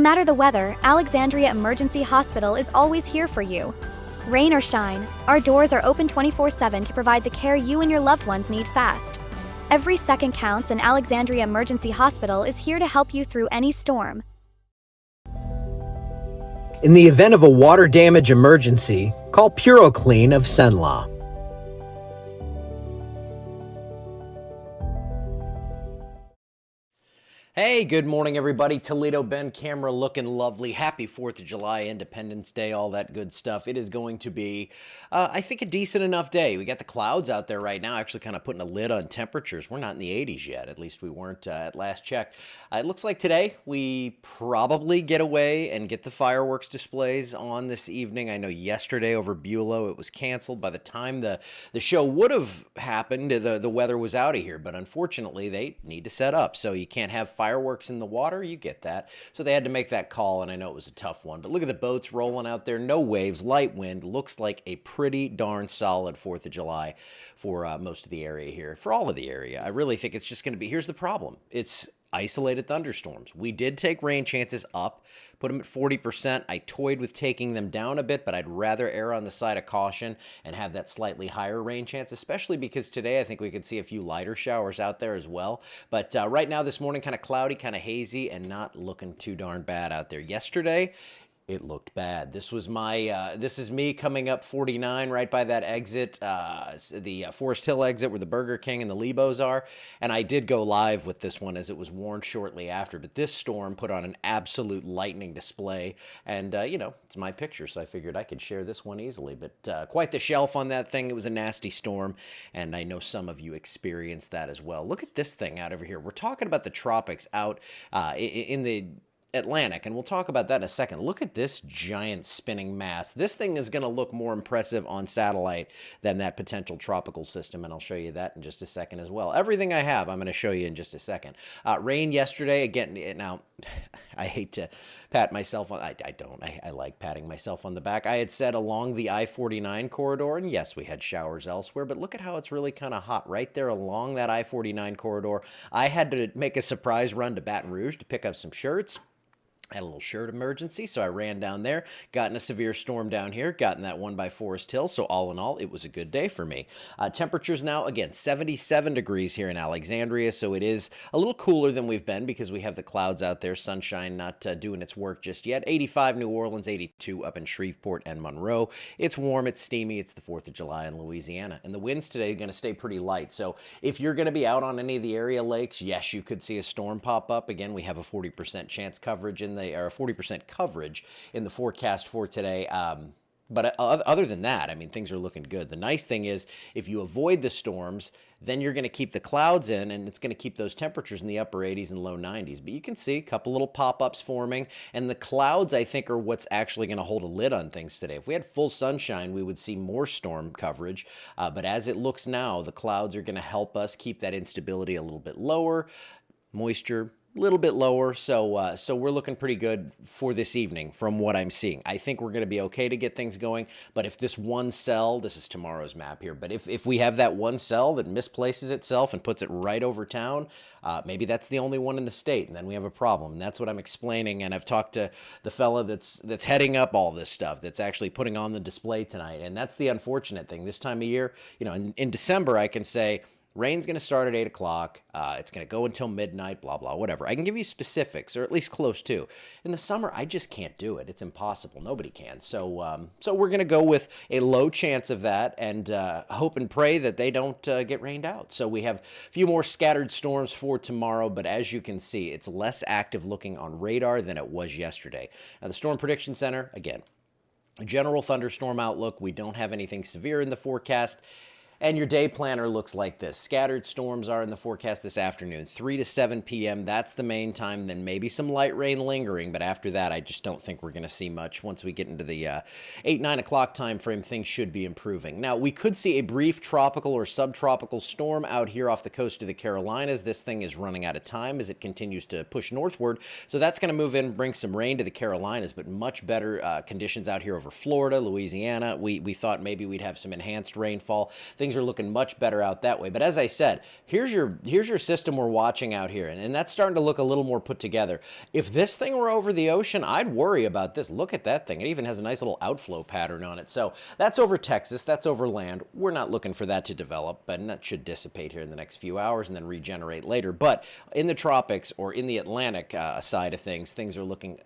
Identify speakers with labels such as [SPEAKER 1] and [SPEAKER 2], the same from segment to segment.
[SPEAKER 1] matter the weather, Alexandria Emergency Hospital is always here for you. Rain or shine, our doors are open 24/7 to provide the care you and your loved ones need fast. Every second counts, and Alexandria Emergency Hospital is here to help you through any storm.
[SPEAKER 2] In the event of a water damage emergency, call PuroClean of Cenla.
[SPEAKER 3] Hey, good morning, everybody. Toledo Bend camera looking lovely. Happy 4th of July, Independence Day, all that good stuff. It is going to be, I think, a decent enough day. We got the clouds out there right now, actually kind of putting a lid on temperatures. We're not in the 80s yet. At least we weren't at last check. It looks like today we probably get away and get the fireworks displays on this evening. I know yesterday over Bulow it was canceled. By the time the show would have happened, the weather was out of here. But unfortunately, they need to set up. So you can't have fireworks in the water, you get that. So they had to make that call, and I know it was a tough one. But look at the boats rolling out there. No waves, light wind. Looks like a pretty darn solid 4th of July for most of the area here, for all of the area. I really think it's just going to be, here's the problem. It's isolated thunderstorms. We did take rain chances up, put them at 40%. I toyed with taking them down a bit, but I'd rather err on the side of caution and have that slightly higher rain chance, especially because today I think we could see a few lighter showers out there as well. But right now, this morning, kind of cloudy, kind of hazy, and not looking too darn bad out there. Yesterday, it looked bad. This was my, this is me coming up 49 right by that exit, the Forest Hill exit where the Burger King and the Lebos are. And I did go live with this one as it was warned shortly after. But this storm put on an absolute lightning display. And, you know, it's my picture, so I figured I could share this one easily. But quite the shelf on that thing. It was a nasty storm. And I know some of you experienced that as well. Look at this thing out over here. We're talking about the tropics out in the Atlantic, and we'll talk about that in a second. Look at this giant spinning mass. This thing is going to look more impressive on satellite than that potential tropical system, and I'll show you that in just a second as well. Everything I have, I'm going to show you in just a second. Rain yesterday, again, now, I hate to pat myself on, I don't, I like patting myself on the back. I had said along the I-49 corridor, and yes, we had showers elsewhere, but look at how it's really kind of hot right there along that I-49 corridor. I had to make a surprise run to Baton Rouge to pick up some shirts. Had a little shirt emergency, so I ran down there, got in a severe storm down here, got in that one by Forest Hill, so all in all, it was a good day for me. Temperatures now, again, 77 degrees here in Alexandria, so it is a little cooler than we've been because we have the clouds out there, sunshine not doing its work just yet. 85 New Orleans, 82 up in Shreveport and Monroe. It's warm, it's steamy, it's the 4th of July in Louisiana, and the winds today are going to stay pretty light, so if you're going to be out on any of the area lakes, yes, you could see a storm pop up. Again, we have a 40% chance coverage in the, or 40% coverage in the forecast for today. But other than that, I mean, things are looking good. The nice thing is if you avoid the storms, then you're going to keep the clouds in, and it's going to keep those temperatures in the upper 80s and low 90s. But you can see a couple little pop-ups forming, and the clouds, I think, are what's actually going to hold a lid on things today. If we had full sunshine, we would see more storm coverage. But as it looks now, the clouds are going to help us keep that instability a little bit lower. Moisture, little bit lower, so we're looking pretty good for this evening from what I'm seeing. I think we're going to be okay to get things going, but if this one cell, this is tomorrow's map here, but if we have that one cell that misplaces itself and puts it right over town, maybe that's the only one in the state, and then we have a problem. And that's what I'm explaining, and I've talked to the fella that's heading up all this stuff, that's actually putting on the display tonight, and that's the unfortunate thing. This time of year, you know, in December, I can say, rain's going to start at 8 o'clock. It's going to go until midnight, blah, blah, whatever. I can give you specifics, or at least close to. In the summer, I just can't do it. It's impossible. Nobody can. So we're going to go with a low chance of that and hope and pray that they don't get rained out. So we have a few more scattered storms for tomorrow, but as you can see, it's less active looking on radar than it was yesterday. Now, the Storm Prediction Center, again, a general thunderstorm outlook. We don't have anything severe in the forecast. And your day planner looks like this. Scattered storms are in the forecast this afternoon, 3 to 7 p.m. That's the main time. Then maybe some light rain lingering. But after that, I just don't think we're going to see much. Once we get into the 8, 9 o'clock time frame, things should be improving. Now, we could see a brief tropical or subtropical storm out here off the coast of the Carolinas. This thing is running out of time as it continues to push northward. So that's going to move in and bring some rain to the Carolinas, but much better conditions out here over Florida, Louisiana. We thought maybe we'd have some enhanced rainfall. Things things are looking much better out that way. But as I said, here's your system we're watching out here, and that's starting to look a little more put together. If this thing were over the ocean, I'd worry about this. Look at that thing. It even has a nice little outflow pattern on it. So that's over Texas. That's over land. We're not looking for that to develop, but that should dissipate here in the next few hours and then regenerate later. But in the tropics or in the Atlantic side of things are looking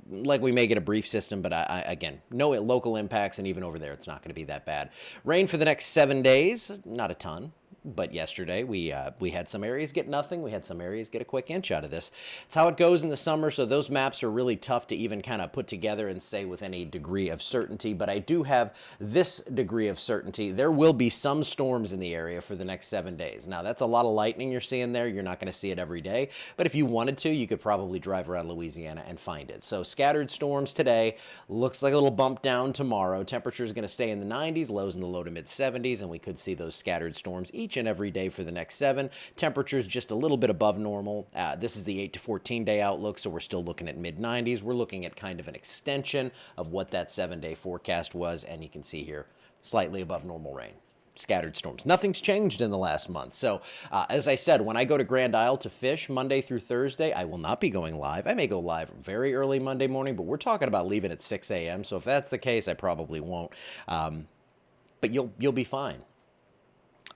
[SPEAKER 3] like we may get a brief system, but again, no local impacts, and even over there, it's not going to be that bad. Rain for the next 7 days, not a ton. But yesterday, we had some areas get nothing. We had some areas get a quick inch out of this. It's how it goes in the summer, so those maps are really tough to even kind of put together and say with any degree of certainty. But I do have this degree of certainty. There will be some storms in the area for the next 7 days. Now, that's a lot of lightning you're seeing there. You're not going to see it every day. But if you wanted to, you could probably drive around Louisiana and find it. So scattered storms today. Looks like a little bump down tomorrow. Temperature is going to stay in the 90s, lows in the low to mid 70s, and we could see those scattered storms each and every day for the next 7. Temperatures just a little bit above normal. This is the 8 to 14 day outlook, so we're still looking at mid 90s. We're looking at kind of an extension of what that 7-day forecast was, and you can see here slightly above normal rain. Scattered storms. Nothing's changed in the last month. So as I said, when I go to Grand Isle to fish Monday through Thursday, I will not be going live. I may go live very early Monday morning, but we're talking about leaving at 6 a.m. So if that's the case, I probably won't. But you'll be fine.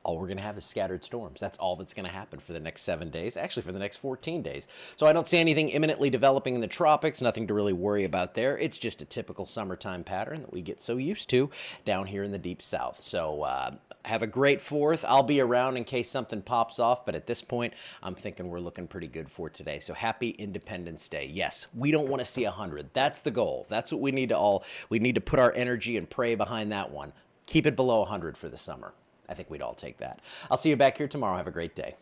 [SPEAKER 3] All we're going to have is scattered storms. That's all that's going to happen for the next 7 days, actually for the next 14 days. So I don't see anything imminently developing in the tropics, nothing to really worry about there. It's just a typical summertime pattern that we get so used to down here in the deep south. So have a great 4th. I'll be around in case something pops off, but at this point, I'm thinking we're looking pretty good for today. So happy Independence Day. Yes, we don't want to see 100. That's the goal. That's what we need to put our energy and pray behind that one. Keep it below 100 for the summer. I think we'd all take that. I'll see you back here tomorrow. Have a great day.